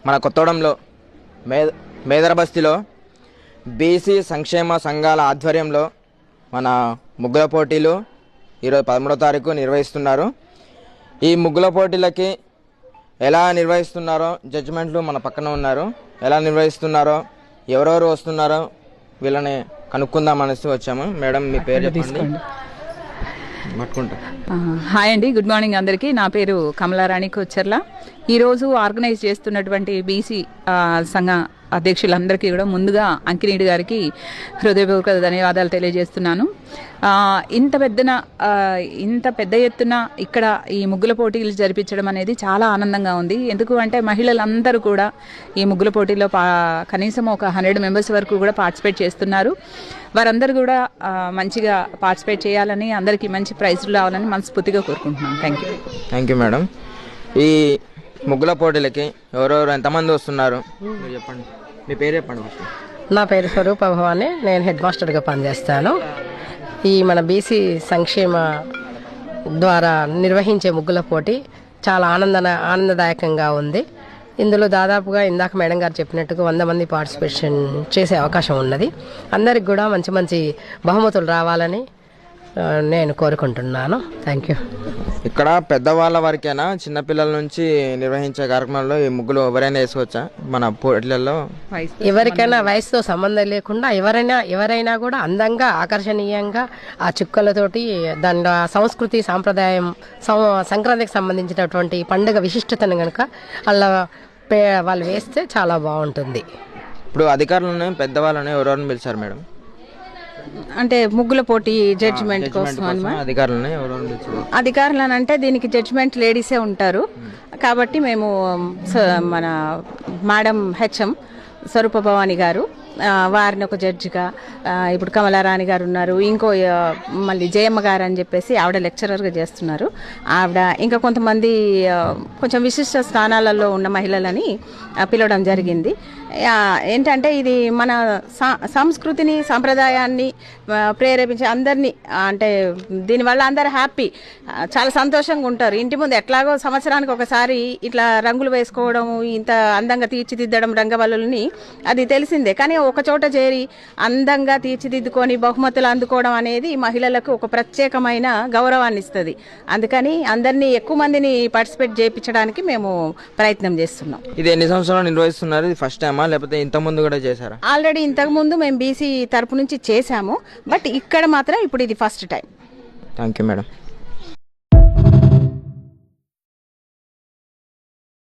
మన కొత్తగూడెంలో మేదరబస్తీలో బీసీ సంక్షేమ సంఘాల ఆధ్వర్యంలో మన ముగ్గుల పోటీలు ఈరోజు 13వ తారీఖు నిర్వహిస్తున్నారు. ఈ ముగ్గుల పోటీలకి ఎలా నిర్వహిస్తున్నారో జడ్జిమెంట్లు మన పక్కన ఉన్నారు. ఎలా నిర్వహిస్తున్నారో ఎవరెవరు వస్తున్నారో వీళ్ళని కనుక్కుందాం అనేసి వచ్చాము. మేడం మీ పేరు చెప్పండి. హాయ్ అండి, గుడ్ మార్నింగ్ అందరికీ. నా పేరు కమలారాణి కొచ్చర్ల. ఈరోజు ఆర్గనైజ్ చేస్తున్నటువంటి బీసీ సంఘ అధ్యక్షులందరికీ కూడా ముందుగా అంకినీడి గారికి హృదయపూర్వక ధన్యవాదాలు తెలియజేస్తున్నాను. ఇంత పెద్ద ఎత్తున ఇక్కడ ఈ ముగ్గుల పోటీలు జరిపించడం అనేది చాలా ఆనందంగా ఉంది. ఎందుకు అంటే మహిళలందరూ కూడా ఈ ముగ్గుల పోటీలో కనీసం ఒక 100 మెంబర్స్ వరకు కూడా పార్టిసిపేట్ చేస్తున్నారు. వారందరూ కూడా మంచిగా పార్టిసిపేట్ చేయాలని, అందరికీ మంచి ప్రైజులు రావాలని మనస్ఫూర్తిగా కోరుకుంటున్నాను. Thank you madam. ఈ ముగ్గుల పోటీలకి ఎవరెవరు ఎంతమంది వస్తున్నారు మీరు చెప్పండి. మీ పేరు చెప్పండి. నా పేరు స్వరూప భవాని, నేను హెడ్ మాస్టర్గా పనిచేస్తాను. ఈ మన బీసీ సంక్షేమ ద్వారా నిర్వహించే ముగ్గుల పోటీ చాలా ఆనందదాయకంగా ఉంది. ఇందులో దాదాపుగా ఇందాక మేడం గారు చెప్పినట్టుగా 100 మంది పార్టిసిపేషన్ చేసే అవకాశం ఉన్నది. అందరికి కూడా మంచి మంచి బహుమతులు రావాలని నేను కోరుకుంటున్నాను. Thank you. ఇక్కడ పెద్దవాళ్ళ వరకైనా చిన్నపిల్లల నుంచి నిర్వహించే కార్యక్రమంలో ఈ ముగ్గులు ఎవరైనా వేసుకోవచ్చా? మన పోటీలలో ఎవరికైనా వయసుతో సంబంధం లేకుండా ఎవరైనా కూడా అందంగా ఆకర్షణీయంగా ఆ చుక్కలతోటి దాని సంస్కృతి సాంప్రదాయం సంక్రాంతికి సంబంధించినటువంటి పండుగ విశిష్టతను కనుక వాళ్ళు వేస్తే చాలా బాగుంటుంది. ఇప్పుడు అధికారులను పెద్దవాళ్ళని ఎవరెవరిని పిలిచారు మేడం? అంటే ముగ్గుల పోటీ జడ్జిమెంట్ కోసం అధికారులను అంటే దీనికి జడ్జిమెంట్ లేడీసే ఉంటారు కాబట్టి మేము మన మేడం హెచ్ఎం స్వరూప భవాని గారు వారిని ఒక జడ్జిగా, ఇప్పుడు కమలారాణి గారు ఉన్నారు, ఇంకో మళ్ళీ జయమ్మ గారు అని చెప్పేసి ఆవిడ లెక్చరర్గా చేస్తున్నారు. ఆవిడ ఇంకా కొంతమంది కొంచెం విశిష్ట స్థానాలలో ఉన్న మహిళలని పిలవడం జరిగింది. ఏంటంటే ఇది మన సంస్కృతిని సాంప్రదాయాన్ని ప్రేరేపించే అందరినీ, అంటే దీనివల్ల అందరు హ్యాపీ, చాలా సంతోషంగా ఉంటారు. ఇంటి ముందు ఎట్లాగో సంవత్సరానికి ఒకసారి ఇట్లా రంగులు వేసుకోవడం, ఇంత అందంగా తీర్చిదిద్దడం రంగవల్లుని అది తెలిసిందే. కానీ ఒక చోట చేరి అందంగా తీర్చిదిద్దుకొని బహుమతులు అందుకోవడం అనేది మహిళలకు ఒక ప్రత్యేకమైన గౌరవాన్ని ఇస్తుంది. అందుకని అందరినీ ఎక్కువ మందిని పార్టిసిపేట్ చేయించడానికి మేము ప్రయత్నం చేస్తున్నాం. ఇది ఎన్ని సంవత్సరాలు నిర్వహిస్తున్నారు? ఇది ఫస్ట్ టైమా లేకపోతే ఇంతకు ముందు కూడా చేశారా? ఆల్రెడీ ఇంతకు ముందు మేము బీసీ తరపు నుంచి చేశాము, బట్ ఇక్కడ మాత్రం ఇప్పుడు ఇది first time. Thank you madam.